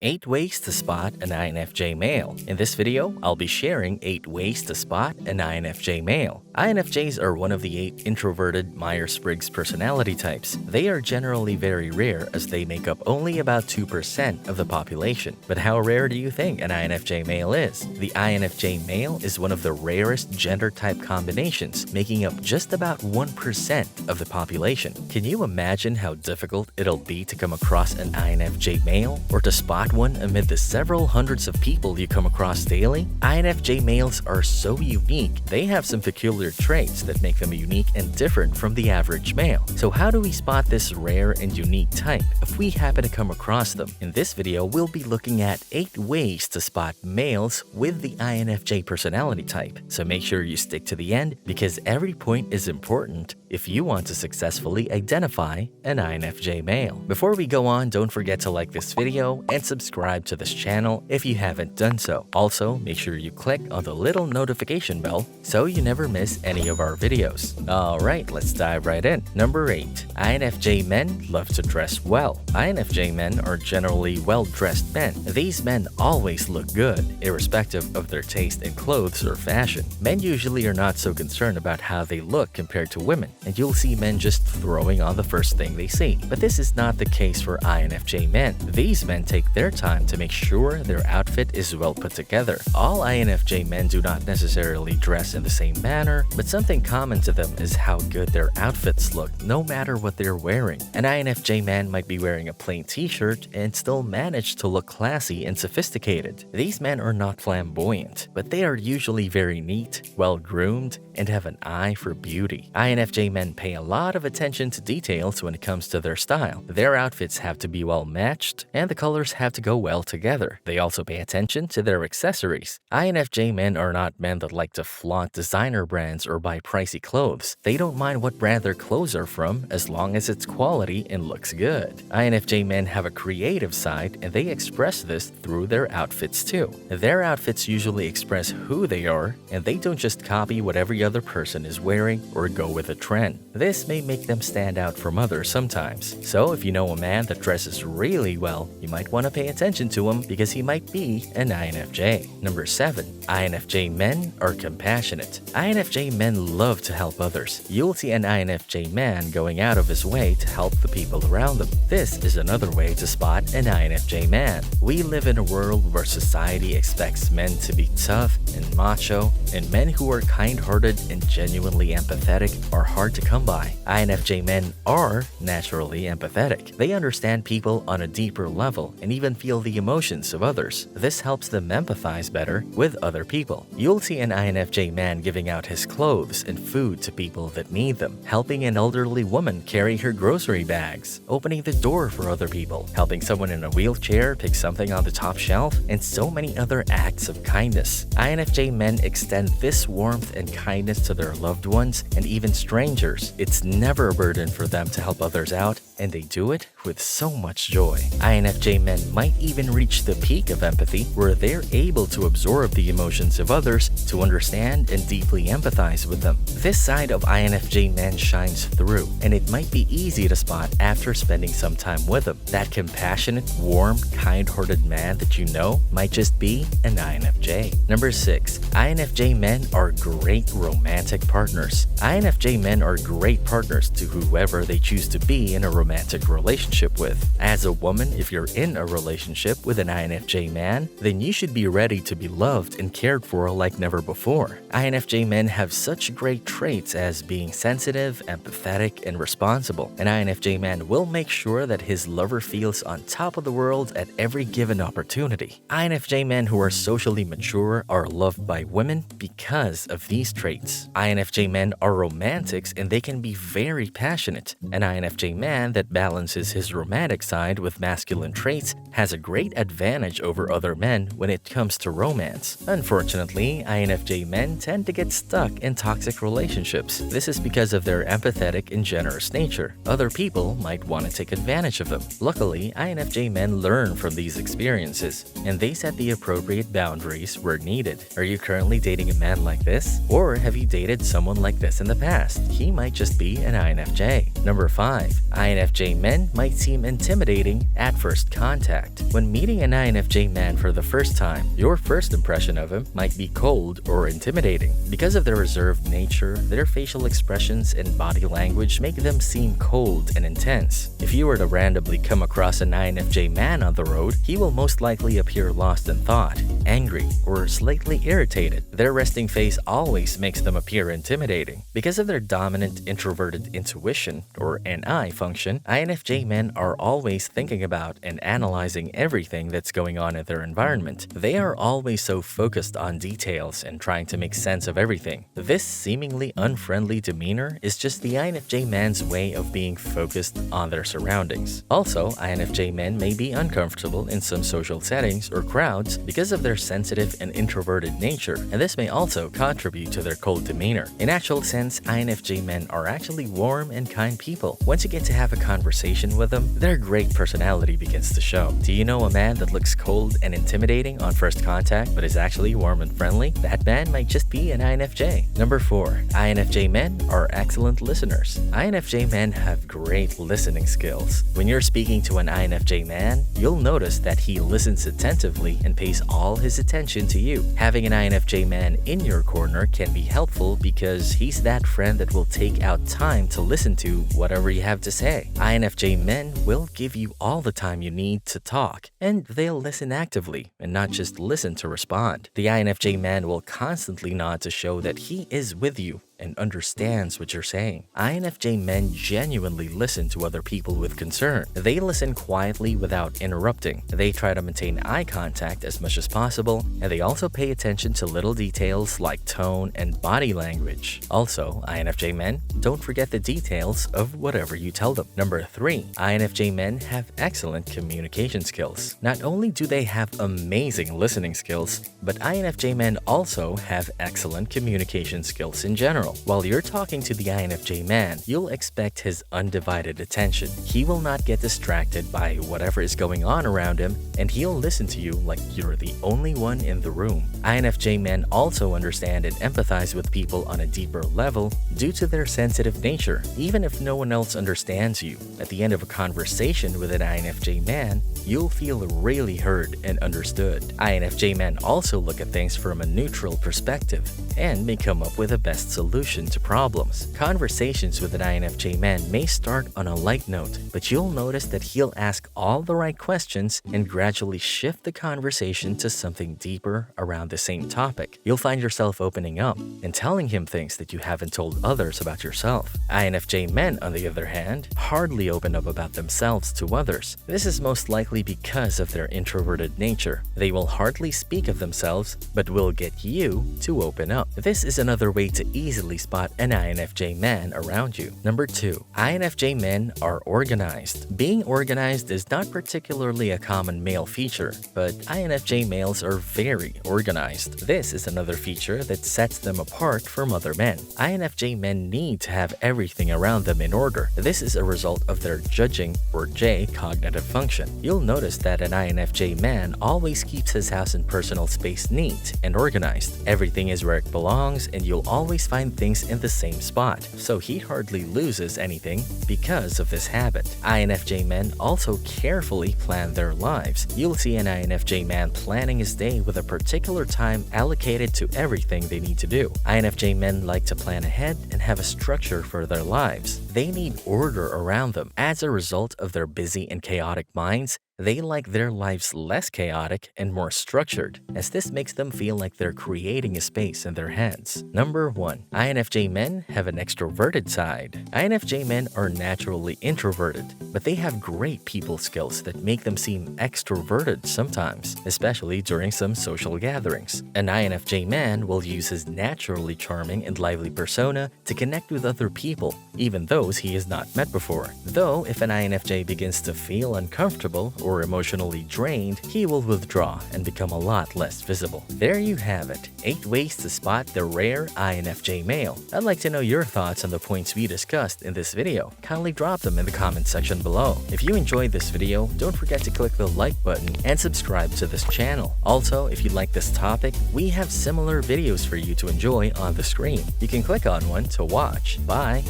8 ways to spot an INFJ male. In this video, I'll be sharing 8 ways to spot an INFJ male. INFJs are one of the 8 introverted Myers-Briggs personality types. They are generally very rare as they make up only about 2% of the population. But how rare do you think an INFJ male is? The INFJ male is one of the rarest gender type combinations, making up just about 1% of the population. Can you imagine how difficult it'll be to come across an INFJ male or to spot one amid the several hundreds of people you come across daily? INFJ males are so unique, they have some peculiar traits that make them unique and different from the average male. So how do we spot this rare and unique type if we happen to come across them? In this video, we'll be looking at 8 ways to spot males with the INFJ personality type. So make sure you stick to the end because every point is important if you want to successfully identify an INFJ male. Before we go on, don't forget to like this video and subscribe to this channel if you haven't done so. Also, make sure you click on the little notification bell so you never miss any of our videos. Alright, let's dive right in. Number 8. INFJ men love to dress well. INFJ men are generally well-dressed men. These men always look good, irrespective of their taste in clothes or fashion. Men usually are not so concerned about how they look compared to women, and you'll see men just throwing on the first thing they see. But this is not the case for INFJ men. These men take their time to make sure their outfit is well put together. All INFJ men do not necessarily dress in the same manner, but something common to them is how good their outfits look no matter what they're wearing. An INFJ man might be wearing a plain t-shirt and still manage to look classy and sophisticated. These men are not flamboyant, but they are usually very neat, well-groomed, and have an eye for beauty. INFJ men pay a lot of attention to details when it comes to their style. Their outfits have to be well matched, and the colors have to go well together. They also pay attention to their accessories. INFJ men are not men that like to flaunt designer brands or buy pricey clothes. They don't mind what brand their clothes are from as long as it's quality and looks good. INFJ men have a creative side, and they express this through their outfits too. Their outfits usually express who they are, and they don't just copy what every other person is wearing or go with a trend. This may make them stand out from others sometimes. So if you know a man that dresses really well, you might want to pay attention to him because he might be an INFJ. Number 7. INFJ men are compassionate. INFJ men love to help others. You'll see an INFJ man going out of his way to help the people around them. This is another way to spot an INFJ man. We live in a world where society expects men to be tough and macho, and men who are kind-hearted and genuinely empathetic are hard to come by. INFJ men are naturally empathetic. They understand people on a deeper level and even feel the emotions of others. This helps them empathize better with other people. You'll see an INFJ man giving out his clothes and food to people that need them, helping an elderly woman carry her grocery bags, opening the door for other people, helping someone in a wheelchair pick something on the top shelf, and so many other acts of kindness. INFJ men extend this warmth and kindness to their loved ones and even strangers. It's never a burden for them to help others out, and they do it with so much joy. INFJ men might even reach the peak of empathy where they're able to absorb the emotions of others to understand and deeply empathize with them. This side of INFJ men shines through, and it might be easy to spot after spending some time with them. That compassionate, warm, kind-hearted man that you know might just be an INFJ. Number 6. INFJ men are great romantic partners. INFJ men are great partners to whoever they choose to be in a romantic relationship with. As a woman, if you're in a relationship with an INFJ man, then you should be ready to be loved and cared for like never before. INFJ men have such great traits as being sensitive, empathetic, and responsible. An INFJ man will make sure that his lover feels on top of the world at every given opportunity. INFJ men who are socially mature are loved by women because of these traits. INFJ men are romantics and they can be very passionate. An INFJ man that balances his romantic side with masculine traits has a great advantage over other men when it comes to romance. Unfortunately, INFJ men tend to get stuck in toxic relationships. This is because of their empathetic and generous nature. Other people might want to take advantage of them. Luckily, INFJ men learn from these experiences, and they set the appropriate boundaries where needed. Are you currently dating a man like this? Or have you dated someone like this in the past? He might just be an INFJ. Number 5. INFJ INFJ men might seem intimidating at first contact. When meeting an INFJ man for the first time, your first impression of him might be cold or intimidating. Because of their reserved nature, their facial expressions and body language make them seem cold and intense. If you were to randomly come across an INFJ man on the road, he will most likely appear lost in thought, angry, or slightly irritated. Their resting face always makes them appear intimidating. Because of their dominant introverted intuition, or NI function, INFJ men are always thinking about and analyzing everything that's going on in their environment. They are always so focused on details and trying to make sense of everything. This seemingly unfriendly demeanor is just the INFJ man's way of being focused on their surroundings. Also, INFJ men may be uncomfortable in some social settings or crowds because of their sensitive and introverted nature, and this may also contribute to their cold demeanor. In actual sense, INFJ men are actually warm and kind people. Once you get to have a conversation with them, their great personality begins to show. Do you know a man that looks cold and intimidating on first contact but is actually warm and friendly? That man might just be an INFJ. Number 4. INFJ men are excellent listeners. INFJ men have great listening skills. When you're speaking to an INFJ man, you'll notice that he listens attentively and pays all his attention to you. Having an INFJ man in your corner can be helpful because he's that friend that will take out time to listen to whatever you have to say. INFJ men will give you all the time you need to talk, and they'll listen actively and not just listen to respond. The INFJ man will constantly nod to show that he is with you and understands what you're saying. INFJ men genuinely listen to other people with concern. They listen quietly without interrupting. They try to maintain eye contact as much as possible, and they also pay attention to little details like tone and body language. Also, INFJ men don't forget the details of whatever you tell them. Number 3. INFJ men have excellent communication skills. Not only do they have amazing listening skills, but INFJ men also have excellent communication skills in general. While you're talking to the INFJ man, you'll expect his undivided attention. He will not get distracted by whatever is going on around him, and he'll listen to you like you're the only one in the room. INFJ men also understand and empathize with people on a deeper level due to their sensitive nature, even if no one else understands you. At the end of a conversation with an INFJ man, you'll feel really heard and understood. INFJ men also look at things from a neutral perspective and may come up with a best solution to problems. Conversations with an INFJ man may start on a light note, but you'll notice that he'll ask all the right questions and gradually shift the conversation to something deeper around the same topic. You'll find yourself opening up and telling him things that you haven't told others about yourself. INFJ men, on the other hand, hardly open up about themselves to others. This is most likely because of their introverted nature. They will hardly speak of themselves, but will get you to open up. This is another way to easily spot an INFJ man around you. Number 2. INFJ men are organized. Being organized is not particularly a common male feature, but INFJ males are very organized. This is another feature that sets them apart from other men. INFJ men need to have everything around them in order. This is a result of their judging, or J, cognitive function. You'll notice that an INFJ man always keeps his house and personal space neat and organized. Everything is where it belongs, and you'll always find things in the same spot, so he hardly loses anything because of this habit. INFJ men also carefully plan their lives. You'll see an INFJ man planning his day with a particular time allocated to everything they need to do. INFJ men like to plan ahead and have a structure for their lives. They need order around them. As a result of their busy and chaotic minds, they like their lives less chaotic and more structured, as this makes them feel like they're creating a space in their heads. Number 1. INFJ men have an extroverted side. INFJ men are naturally introverted, but they have great people skills that make them seem extroverted sometimes, especially during some social gatherings. An INFJ man will use his naturally charming and lively persona to connect with other people, even those he has not met before. Though, if an INFJ begins to feel uncomfortable or emotionally drained, he will withdraw and become a lot less visible. There you have it, 8 ways to spot the rare INFJ male. I'd like to know your thoughts on the points we discussed in this video. Kindly drop them in the comment section below. If you enjoyed this video, don't forget to click the like button and subscribe to this channel. Also, if you like this topic, we have similar videos for you to enjoy on the screen. You can click on one to watch. Bye!